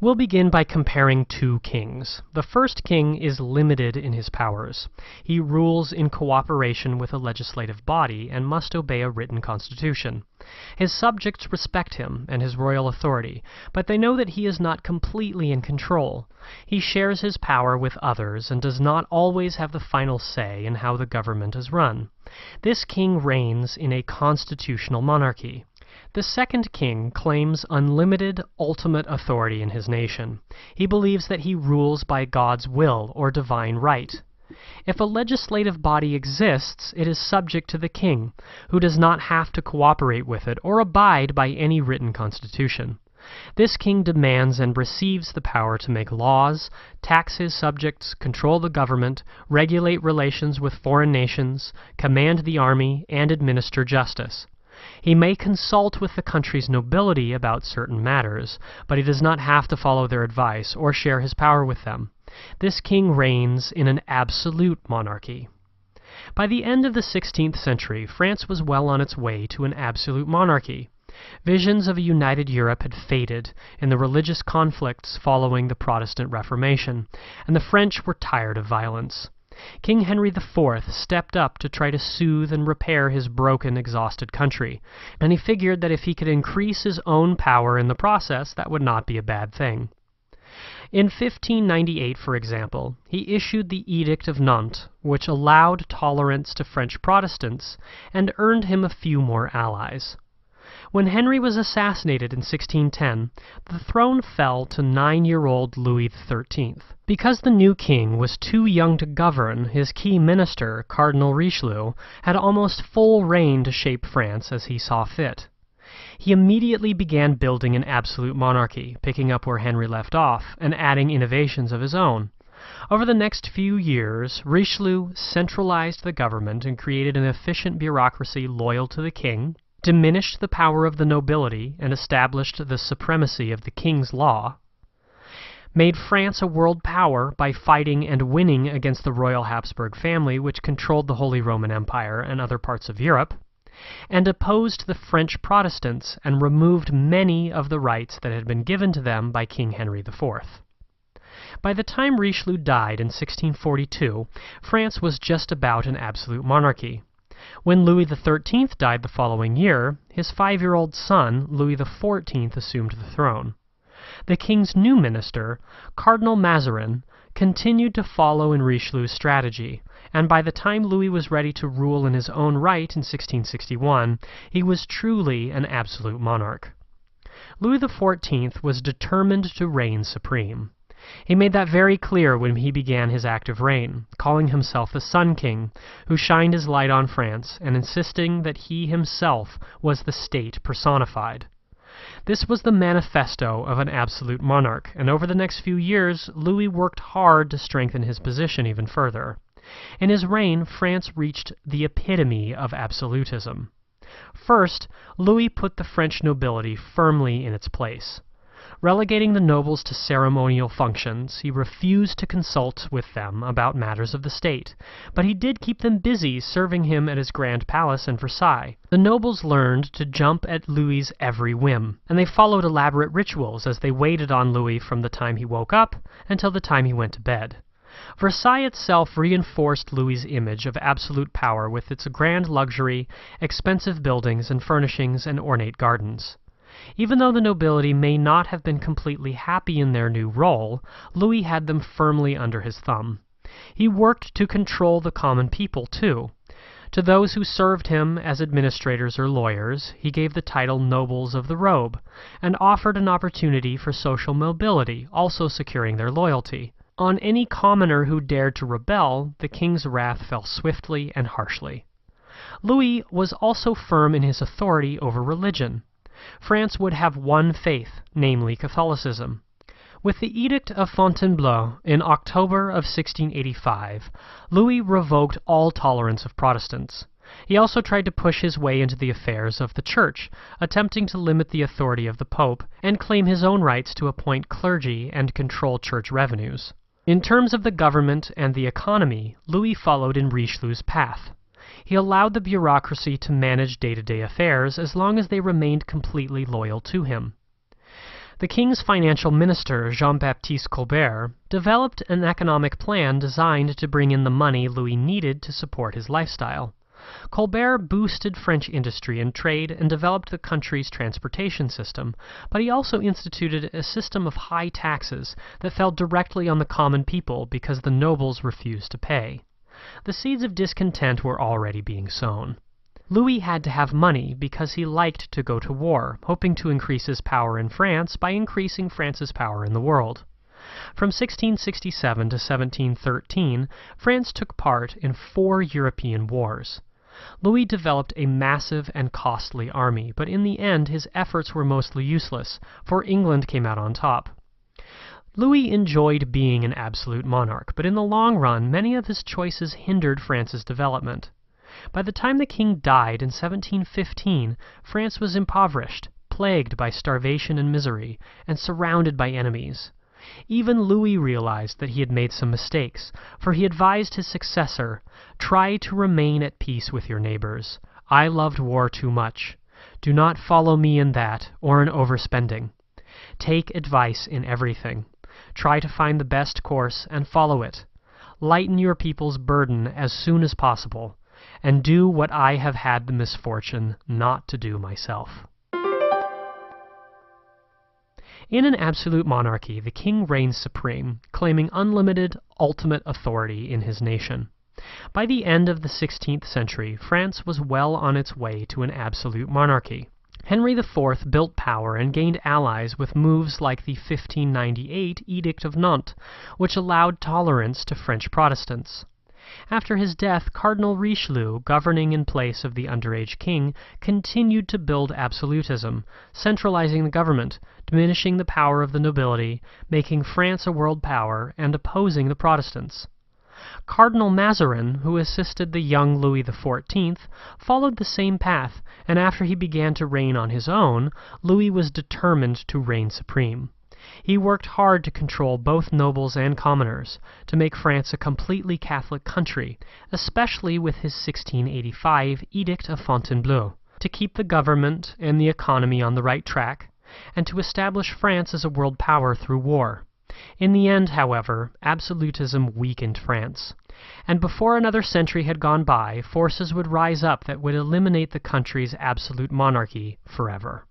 We'll begin by comparing two kings. The first king is limited in his powers. He rules in cooperation with a legislative body and must obey a written constitution. His subjects respect him and his royal authority, but they know that he is not completely in control. He shares his power with others and does not always have the final say in how the government is run. This king reigns in a constitutional monarchy. The second king claims unlimited, ultimate authority in his nation. He believes that he rules by God's will or divine right. If a legislative body exists, it is subject to the king, who does not have to cooperate with it or abide by any written constitution. This king demands and receives the power to make laws, tax his subjects, control the government, regulate relations with foreign nations, command the army, and administer justice. He may consult with the country's nobility about certain matters, but he does not have to follow their advice or share his power with them. This king reigns in an absolute monarchy. By the end of the 16th century, France was well on its way to an absolute monarchy. Visions of a united Europe had faded in the religious conflicts following the Protestant Reformation, and the French were tired of violence. King Henry IV stepped up to try to soothe and repair his broken, exhausted country, and he figured that if he could increase his own power in the process, that would not be a bad thing. In 1598, for example, he issued the Edict of Nantes, which allowed tolerance to French Protestants and earned him a few more allies. When Henry was assassinated in 1610, the throne fell to 9-year-old Louis XIII. Because the new king was too young to govern, his key minister, Cardinal Richelieu, had almost full reign to shape France as he saw fit. He immediately began building an absolute monarchy, picking up where Henry left off, and adding innovations of his own. Over the next few years, Richelieu centralized the government and created an efficient bureaucracy loyal to the king, diminished the power of the nobility and established the supremacy of the king's law, made France a world power by fighting and winning against the royal Habsburg family, which controlled the Holy Roman Empire and other parts of Europe, and opposed the French Protestants and removed many of the rights that had been given to them by King Henry IV. By the time Richelieu died in 1642, France was just about an absolute monarchy. When Louis XIII died the following year, his 5-year-old son, Louis XIV, assumed the throne. The king's new minister, Cardinal Mazarin, continued to follow in Richelieu's strategy, and by the time Louis was ready to rule in his own right in 1661, he was truly an absolute monarch. Louis XIV was determined to reign supreme. He made that very clear when he began his active reign, calling himself the Sun King, who shined his light on France and insisting that he himself was the state personified. This was the manifesto of an absolute monarch, and over the next few years, Louis worked hard to strengthen his position even further. In his reign, France reached the epitome of absolutism. First, Louis put the French nobility firmly in its place. Relegating the nobles to ceremonial functions, he refused to consult with them about matters of the state, but he did keep them busy serving him at his grand palace in Versailles. The nobles learned to jump at Louis's every whim, and they followed elaborate rituals as they waited on Louis from the time he woke up until the time he went to bed. Versailles itself reinforced Louis's image of absolute power with its grand luxury, expensive buildings and furnishings, and ornate gardens. Even though the nobility may not have been completely happy in their new role, Louis had them firmly under his thumb. He worked to control the common people, too. To those who served him as administrators or lawyers, he gave the title Nobles of the Robe, and offered an opportunity for social mobility, also securing their loyalty. On any commoner who dared to rebel, the king's wrath fell swiftly and harshly. Louis was also firm in his authority over religion. France would have one faith, namely Catholicism. With the Edict of Fontainebleau in October of 1685, Louis revoked all tolerance of Protestants. He also tried to push his way into the affairs of the Church, attempting to limit the authority of the Pope and claim his own rights to appoint clergy and control church revenues. In terms of the government and the economy, Louis followed in Richelieu's path. He allowed the bureaucracy to manage day-to-day affairs as long as they remained completely loyal to him. The king's financial minister, Jean-Baptiste Colbert, developed an economic plan designed to bring in the money Louis needed to support his lifestyle. Colbert boosted French industry and trade and developed the country's transportation system, but he also instituted a system of high taxes that fell directly on the common people because the nobles refused to pay. The seeds of discontent were already being sown. Louis had to have money because he liked to go to war, hoping to increase his power in France by increasing France's power in the world. From 1667 to 1713, France took part in 4 European wars. Louis developed a massive and costly army, but in the end his efforts were mostly useless, for England came out on top. Louis enjoyed being an absolute monarch, but in the long run many of his choices hindered France's development. By the time the king died in 1715, France was impoverished, plagued by starvation and misery, and surrounded by enemies. Even Louis realized that he had made some mistakes, for he advised his successor, "Try to remain at peace with your neighbors. I loved war too much. Do not follow me in that, or in overspending. Take advice in everything. Try to find the best course and follow it. Lighten your people's burden as soon as possible, and do what I have had the misfortune not to do myself." In an absolute monarchy, the king reigns supreme, claiming unlimited, ultimate authority in his nation. By the end of the 16th century, France was well on its way to an absolute monarchy. Henry IV built power and gained allies with moves like the 1598 Edict of Nantes, which allowed tolerance to French Protestants. After his death, Cardinal Richelieu, governing in place of the underage king, continued to build absolutism, centralizing the government, diminishing the power of the nobility, making France a world power, and opposing the Protestants. Cardinal Mazarin, who assisted the young Louis XIV, followed the same path, and after he began to reign on his own, Louis was determined to reign supreme. He worked hard to control both nobles and commoners, to make France a completely Catholic country, especially with his 1685 Edict of Fontainebleau, to keep the government and the economy on the right track, and to establish France as a world power through war. In the end, however, absolutism weakened France, and before another century had gone by, forces would rise up that would eliminate the country's absolute monarchy forever.